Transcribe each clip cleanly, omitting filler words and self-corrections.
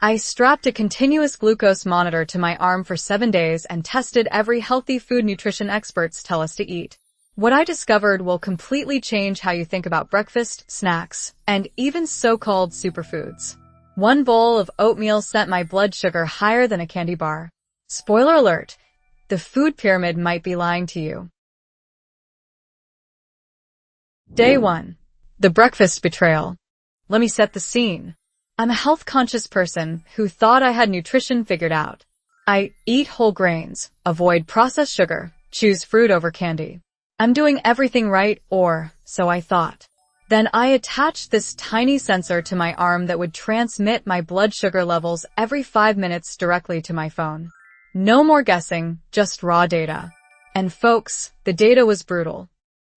I strapped a continuous glucose monitor to my arm for 7 days and tested every healthy food nutrition experts tell us to eat. What I discovered will completely change how you think about breakfast, snacks, and even so-called superfoods. One bowl of oatmeal sent my blood sugar higher than a candy bar. Spoiler alert, the food pyramid might be lying to you. Day 1. The breakfast betrayal. Let me set the scene. I'm a health-conscious person who thought I had nutrition figured out. I eat whole grains, avoid processed sugar, choose fruit over candy. I'm doing everything right, or so I thought. Then I attached this tiny sensor to my arm that would transmit my blood sugar levels every 5 minutes directly to my phone. No more guessing, just raw data. And folks, the data was brutal.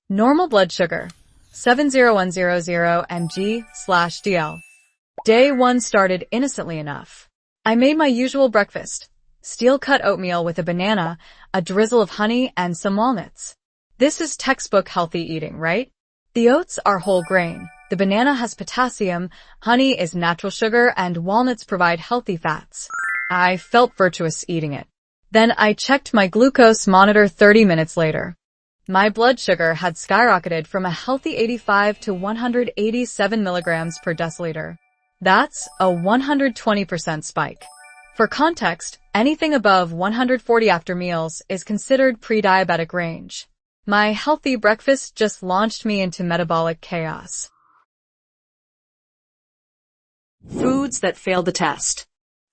Normal blood sugar, 70100 mg/dl. Day 1 started innocently enough. I made my usual breakfast, steel-cut oatmeal with a banana, a drizzle of honey, and some walnuts. This is textbook healthy eating, right? The oats are whole grain, the banana has potassium, honey is natural sugar, and walnuts provide healthy fats. I felt virtuous eating it. Then I checked my glucose monitor 30 minutes later. My blood sugar had skyrocketed from a healthy 85 to 187 milligrams per deciliter. That's a 120% spike. For context, anything above 140 after meals is considered pre-diabetic range. My healthy breakfast just launched me into metabolic chaos. Foods that failed the test.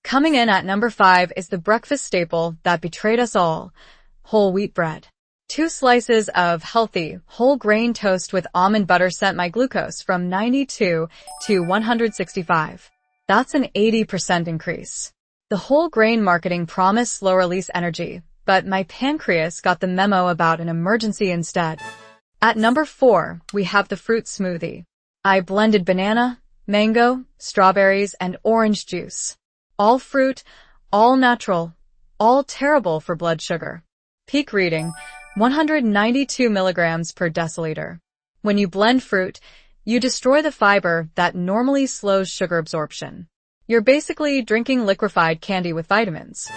Coming in at number 5 is the breakfast staple that betrayed us all, whole wheat bread. 2 slices of healthy, whole grain toast with almond butter sent my glucose from 92 to 165. That's an 80% increase. The whole grain marketing promised slow-release energy, but my pancreas got the memo about an emergency instead. At number 4, we have the fruit smoothie. I blended banana, mango, strawberries, and orange juice. All fruit, all natural, all terrible for blood sugar. Peak reading, 192 milligrams per deciliter. When you blend fruit, you destroy the fiber that normally slows sugar absorption. You're basically drinking liquefied candy with vitamins.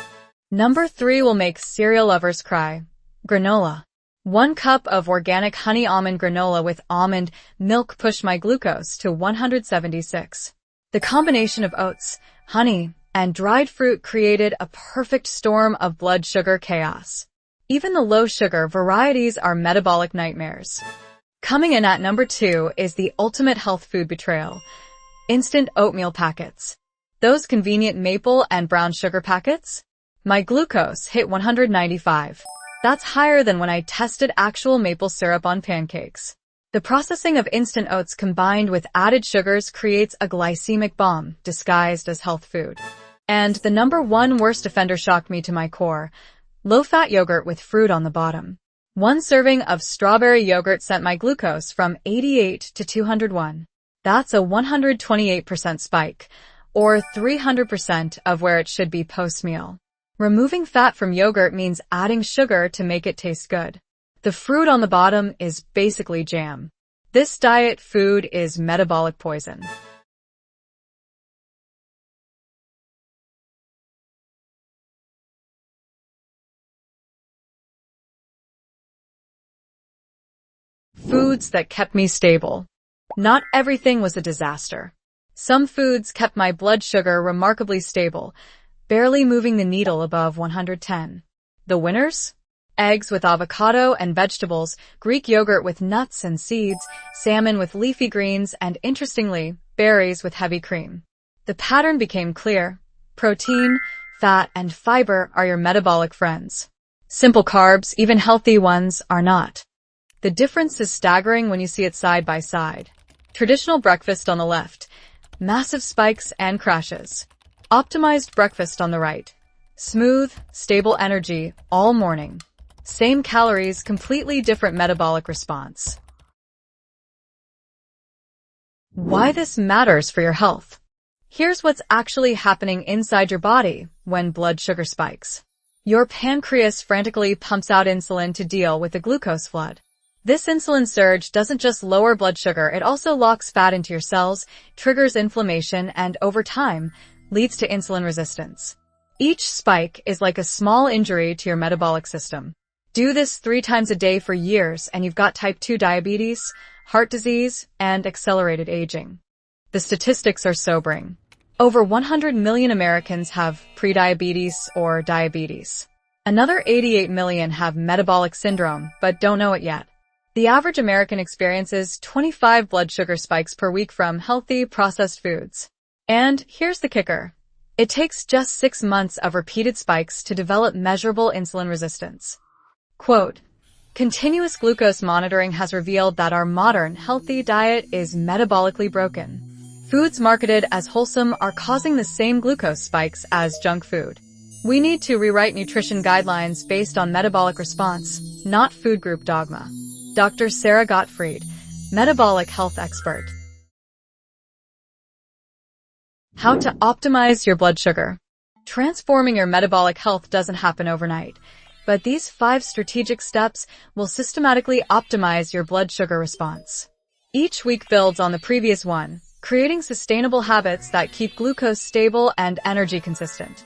Number 3 will make cereal lovers cry. Granola. 1 cup of organic honey almond granola with almond milk pushed my glucose to 176. The combination of oats, honey, and dried fruit created a perfect storm of blood sugar chaos. Even the low-sugar varieties are metabolic nightmares. Coming in at number 2 is the ultimate health food betrayal. Instant oatmeal packets. Those convenient maple and brown sugar packets? My glucose hit 195. That's higher than when I tested actual maple syrup on pancakes. The processing of instant oats combined with added sugars creates a glycemic bomb disguised as health food. And the number 1 worst offender shocked me to my core. Low-fat yogurt with fruit on the bottom. 1 serving of strawberry yogurt sent my glucose from 88 to 201. That's a 128% spike, or 300% of where it should be post-meal. Removing fat from yogurt means adding sugar to make it taste good. The fruit on the bottom is basically jam. This diet food is metabolic poison. Foods that kept me stable. Not everything was a disaster. Some foods kept my blood sugar remarkably stable, barely moving the needle above 110. The winners? Eggs with avocado and vegetables, Greek yogurt with nuts and seeds, salmon with leafy greens, and interestingly, berries with heavy cream. The pattern became clear. Protein, fat, and fiber are your metabolic friends. Simple carbs, even healthy ones, are not. The difference is staggering when you see it side by side. Traditional breakfast on the left, massive spikes and crashes. Optimized breakfast on the right, smooth, stable energy all morning. Same calories, completely different metabolic response. Why this matters for your health. Here's what's actually happening inside your body when blood sugar spikes. Your pancreas frantically pumps out insulin to deal with the glucose flood. This insulin surge doesn't just lower blood sugar, it also locks fat into your cells, triggers inflammation, and over time, leads to insulin resistance. Each spike is like a small injury to your metabolic system. Do this 3 times a day for years and you've got type 2 diabetes, heart disease, and accelerated aging. The statistics are sobering. Over 100 million Americans have prediabetes or diabetes. Another 88 million have metabolic syndrome, but don't know it yet. The average American experiences 25 blood sugar spikes per week from healthy, processed foods. And here's the kicker. It takes just 6 months of repeated spikes to develop measurable insulin resistance. Quote, "Continuous glucose monitoring has revealed that our modern, healthy diet is metabolically broken. Foods marketed as wholesome are causing the same glucose spikes as junk food. We need to rewrite nutrition guidelines based on metabolic response, not food group dogma." Dr. Sarah Gottfried, metabolic health expert. How to optimize your blood sugar. Transforming your metabolic health doesn't happen overnight, but these 5 strategic steps will systematically optimize your blood sugar response. Each week builds on the previous one, creating sustainable habits that keep glucose stable and energy consistent.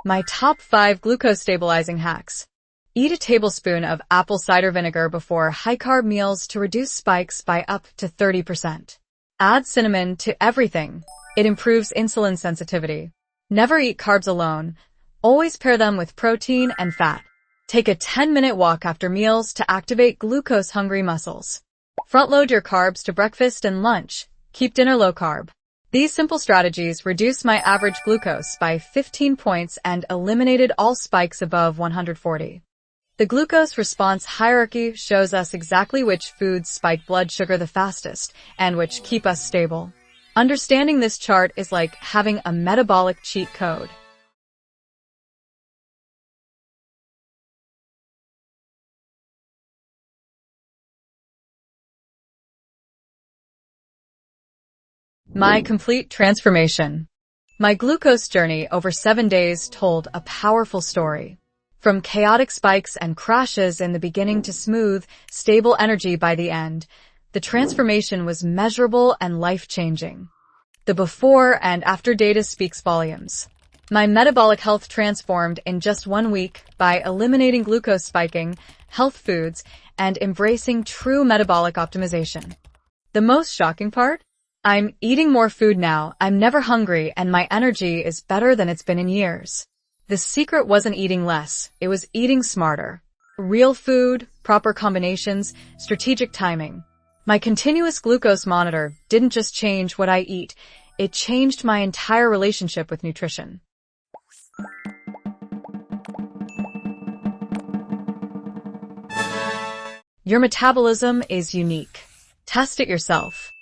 My top 5 glucose stabilizing hacks. Eat a tablespoon of apple cider vinegar before high-carb meals to reduce spikes by up to 30%. Add cinnamon to everything. It improves insulin sensitivity. Never eat carbs alone. Always pair them with protein and fat. Take a 10-minute walk after meals to activate glucose-hungry muscles. Front-load your carbs to breakfast and lunch. Keep dinner low-carb. These simple strategies reduced my average glucose by 15 points and eliminated all spikes above 140. The glucose response hierarchy shows us exactly which foods spike blood sugar the fastest and which keep us stable. Understanding this chart is like having a metabolic cheat code. My complete transformation. My glucose journey over 7 days told a powerful story. From chaotic spikes and crashes in the beginning to smooth, stable energy by the end, the transformation was measurable and life-changing. The before and after data speaks volumes. My metabolic health transformed in just 1 week by eliminating glucose spiking, health foods, and embracing true metabolic optimization. The most shocking part? I'm eating more food now, I'm never hungry, and my energy is better than it's been in years. The secret wasn't eating less, it was eating smarter. Real food, proper combinations, strategic timing. My continuous glucose monitor didn't just change what I eat, it changed my entire relationship with nutrition. Your metabolism is unique. Test it yourself.